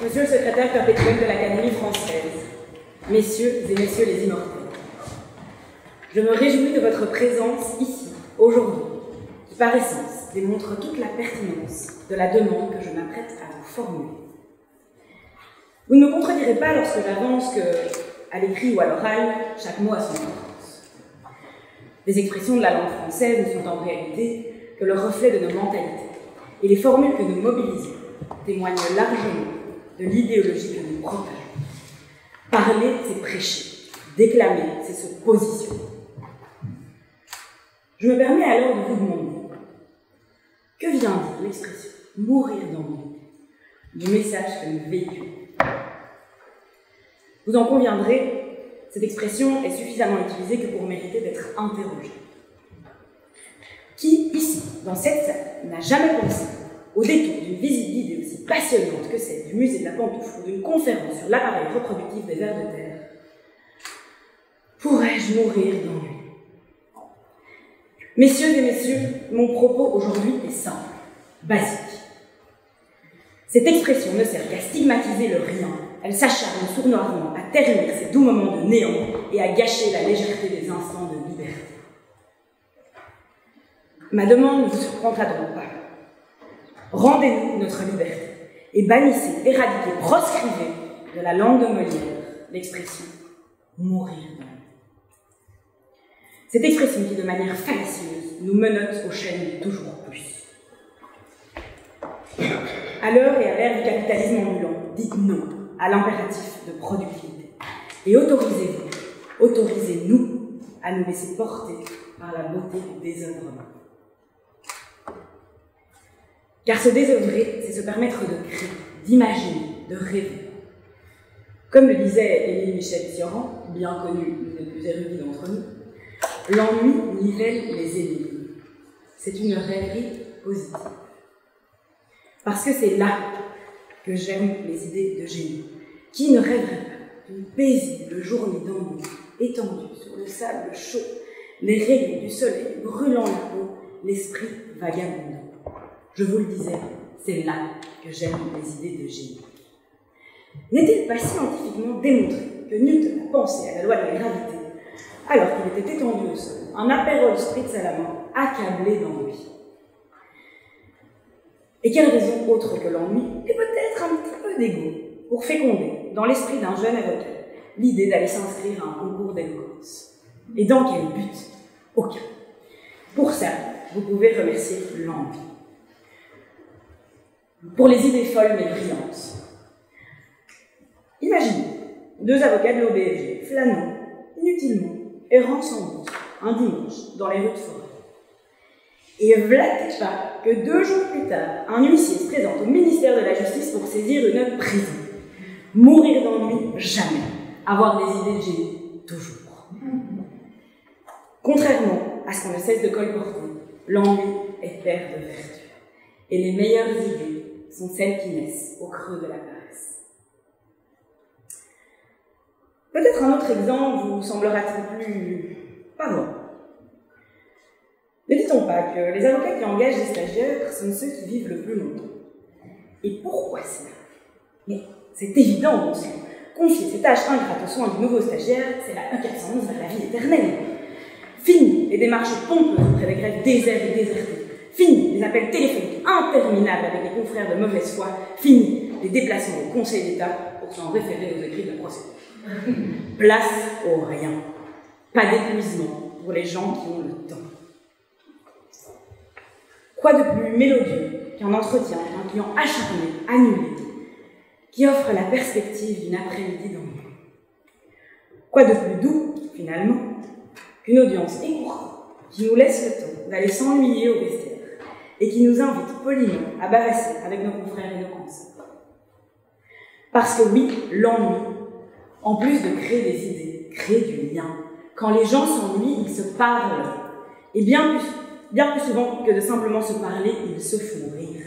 Monsieur le secrétaire perpétuel de l'Académie française, messieurs et messieurs les immortels, je me réjouis de votre présence ici, aujourd'hui, qui par essence démontre toute la pertinence de la demande que je m'apprête à vous formuler. Vous ne me contredirez pas lorsque j'avance que, à l'écrit ou à l'oral, chaque mot a son importance. Les expressions de la langue française ne sont en réalité que le reflet de nos mentalités, et les formules que nous mobilisons témoignent largement de l'idéologie que nous propageons. Parler, c'est prêcher. Déclamer, c'est se positionner. Je me permets alors de vous demander, que vient dire l'expression « mourir d'ennui » du message que nous véhiculons? Vous en conviendrez, cette expression est suffisamment utilisée que pour mériter d'être interrogée. Qui, ici, dans cette salle, n'a jamais pensé, au détour d'une visite guidée aussi passionnante que celle du musée de la Pantoufle ou d'une conférence sur l'appareil reproductif des vers de terre, pourrais-je mourir d'ennui? Messieurs et messieurs, mon propos aujourd'hui est simple, basique. Cette expression ne sert qu'à stigmatiser le rien. Elle s'acharne sournoisement à ternir ces doux moments de néant et à gâcher la légèreté des instants de liberté. Ma demande ne vous surprendra donc pas. Rendez-nous notre liberté et bannissez, éradiquez, proscrivez de la langue de Molière l'expression « mourir d'ennui ». Cette expression qui, de manière fallacieuse, nous menotte aux chaînes de toujours plus. À l'heure et à l'ère du capitalisme ambulant, dites non à l'impératif de productivité et autorisez-nous à nous laisser porter par la beauté du désœuvrement. Car se désœuvrer, c'est se permettre de créer, d'imaginer, de rêver. Comme le disait Émile Michel Cioran, bien connu, l'une des plus érudits d'entre nous, l'ennui nivelle les énigmes. C'est une rêverie positive. Parce que c'est là que j'aime les idées de génie. Qui ne rêverait pas d'une paisible journée d'ennui étendue sur le sable chaud, les rayons du soleil brûlant la peau, l'esprit vagabondant. Je vous le disais, c'est là que j'aime les idées de génie. N'est-il pas scientifiquement démontré que Newton a pensé à la loi de la gravité alors qu'il était étendu au sol, un apérole spritz à la main, accablé d'ennui? Et quelle raison autre que l'ennui, et peut-être un petit peu d'égo, pour féconder dans l'esprit d'un jeune avocat l'idée d'aller s'inscrire à un concours d'éloquence? Et dans quel but? Aucun. Pour ça, vous pouvez remercier l'envie. Pour les idées folles mais brillantes. Imaginez, deux avocats de l'OBFG, flânant, inutilement, errant sans doute, un dimanche, dans les rues de Forêt. Et v'là-t-il pas que 2 jours plus tard, un huissier se présente au ministère de la Justice pour saisir une prison. Mourir d'ennui, jamais. Avoir des idées de génie, toujours. Contrairement à ce qu'on ne cesse de colporter, l'ennui est père de vertu. Et les meilleures idées sont celles qui naissent au creux de la paresse. Peut-être un autre exemple vous semblera-t-il plus parlant. Ne dit-on pas que les avocats qui engagent des stagiaires sont ceux qui vivent le plus longtemps? Et pourquoi cela? Mais c'est évident, bon sang. Confier ces tâches ingrates aux soins du nouveau stagiaire, c'est la E411 vers la vie éternelle. Fini les démarches pompeuses auprès des greffes déserts et désertés. Fini les appels téléphoniques interminables avec les confrères de mauvaise foi. Fini les déplacements au Conseil d'État pour s'en référer aux écrits de procès. Place au rien. Pas d'épuisement pour les gens qui ont le temps. Quoi de plus mélodieux qu'un entretien avec un client acharné, annulé, qui offre la perspective d'une après-midi d'ennui? Quoi de plus doux, finalement, qu'une audience écourtée qui nous laisse le temps d'aller s'ennuyer au vestiaire et qui nous invite poliment à bavasser avec nos confrères et nos consoeurs? Parce que oui, l'ennui, en plus de créer des idées, crée du lien. Quand les gens s'ennuient, ils se parlent. Et bien plus souvent que de simplement se parler, ils se font rire.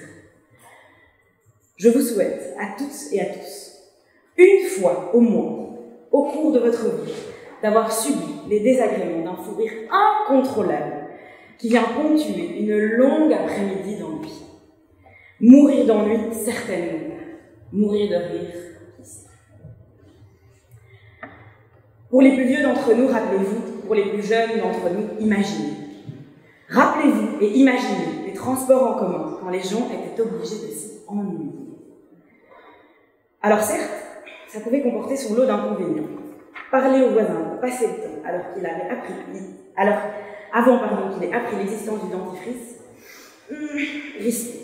Je vous souhaite à toutes et à tous, une fois au moins, au cours de votre vie, d'avoir subi les désagréments d'un fou rire incontrôlable qui vient ponctuer une longue après-midi d'ennui. Mourir d'ennui, certainement pas. Mourir de rire, qui sait. Pour les plus vieux d'entre nous, rappelez-vous, pour les plus jeunes d'entre nous, imaginez. Rappelez-vous et imaginez les transports en commun quand les gens étaient obligés de s'y ennuyer. Alors certes, ça pouvait comporter son lot d'inconvénients. Parler aux voisins pour passer le temps avant qu'il ait appris l'existence du dentifrice, risqué.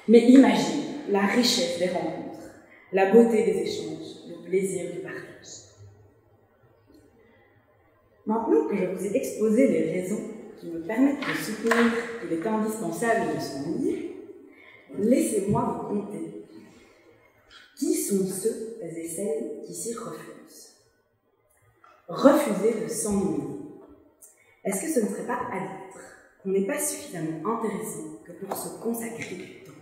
Mais imaginez la richesse des rencontres, la beauté des échanges, le plaisir du partage. Maintenant que je vous ai exposé les raisons qui me permettent de soutenir qu'il est indispensable de s'ennuyer, laissez-moi vous conter qui sont ceux et celles qui s'y refusent. Refuser de s'ennuyer. Est-ce que ce ne serait pas admettre qu'on n'est pas suffisamment intéressant que pour se consacrer du temps?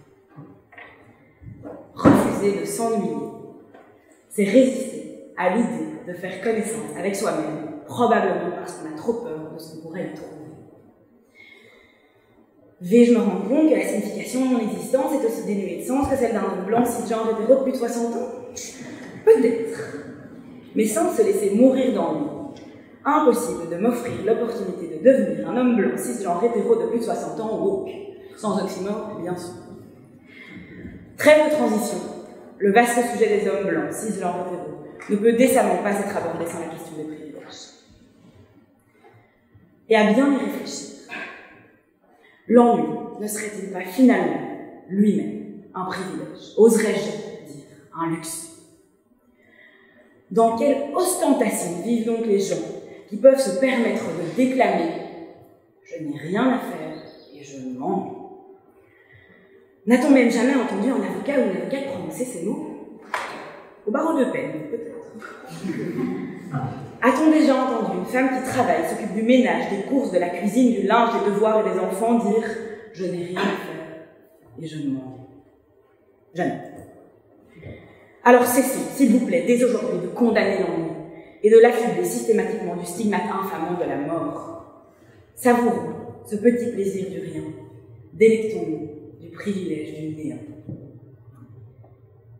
Refuser de s'ennuyer, c'est résister à l'idée de faire connaissance avec soi-même, probablement parce qu'on a trop peur de ce qu'on pourrait y trouver. Vais-je me rendre compte que la signification de mon existence est aussi dénuée de sens que celle d'un homme blanc cisgenre hétéro de plus de 60 ans? Peut-être, mais sans se laisser mourir d'ennui. Impossible de m'offrir l'opportunité de devenir un homme blanc cisgenre hétéro de plus de 60 ans woke, sans oxymore, bien sûr. Trêve de transition, le vaste sujet des hommes blancs cisgenre hétéro ne peut décemment pas être abordé sans la question des privilèges. Et à bien y réfléchir, l'ennui ne serait-il pas finalement lui-même un privilège, oserais-je dire, un luxe? Dans quelle ostentation vivent donc les gens qui peuvent se permettre de déclamer « je n'ai rien à faire et je m'ennuie ». N'a-t-on même jamais entendu un avocat ou une avocate prononcer ces mots? Au barreau de peine, peut-être. A-t-on déjà entendu une femme qui travaille, s'occupe du ménage, des courses, de la cuisine, du linge, des devoirs et des enfants dire « je n'ai rien à faire et je m'ennuie ». Jamais. Alors cessez, s'il vous plaît, dès aujourd'hui, de condamner l'ennui et de l'affubler systématiquement du stigmate infamant de la mort. Savourons ce petit plaisir du rien, délectons-nous du privilège du néant.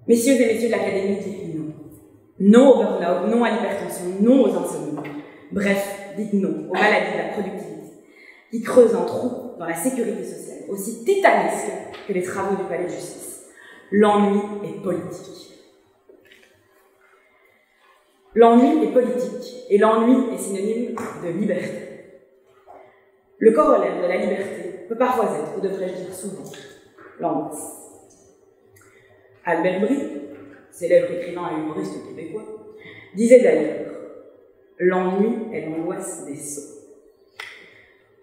Messieurs et messieurs de l'Académie, dites non. Non au burn-out, non à l'hypertension, non aux insomnies. Bref, dites non aux maladies de la productivité qui creusent un trou dans la sécurité sociale aussi titanesque que les travaux du palais de justice. L'ennui est politique. L'ennui est politique et l'ennui est synonyme de liberté. Le corollaire de la liberté peut parfois être, ou devrais-je dire souvent, l'angoisse. Albert Brie, célèbre écrivain et humoriste québécois, disait d'ailleurs « L'ennui est l'angoisse des sots ».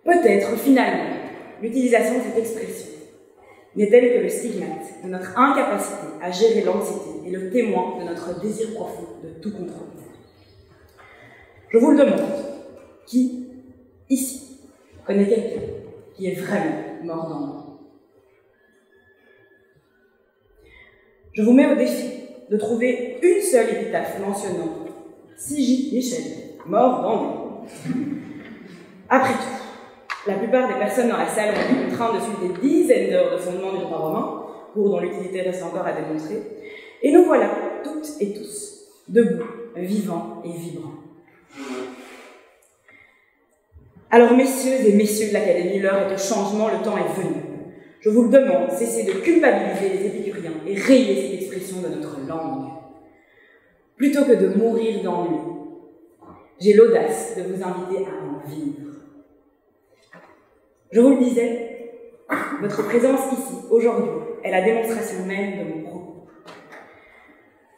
Peut-être, finalement, l'utilisation de cette expression n'est-elle que le stigmate de notre incapacité à gérer l'anxiété et le témoin de notre désir profond de tout contrôler. Je vous le demande, qui, ici, connaît quelqu'un qui est vraiment mort d'ennui? Je vous mets au défi de trouver une seule épitaphe mentionnant C.J. Michel, mort d'ennui. Après tout, la plupart des personnes dans la salle ont été contraintes de suivre des dizaines d'heures de fondement du droit romain, cours dont l'utilité reste encore à démontrer, et nous voilà, toutes et tous, debout, vivants et vibrants. Alors, messieurs et messieurs de l'Académie, l'heure est au changement, le temps est venu. Je vous le demande, cessez de culpabiliser les épicuriens et rayez cette expression de notre langue. Plutôt que de mourir d'ennui, j'ai l'audace de vous inviter à en vivre. Je vous le disais, votre présence ici, aujourd'hui, est la démonstration même de mon propos.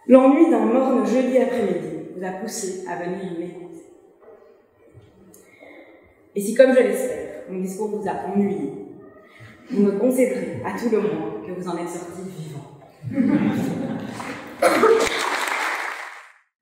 L'ennui d'un morne jeudi après-midi vous a poussé à venir m'écouter. Et si, comme je l'espère, mon discours vous a ennuyé, vous me concéderez à tout le moins que vous en êtes sortis vivant.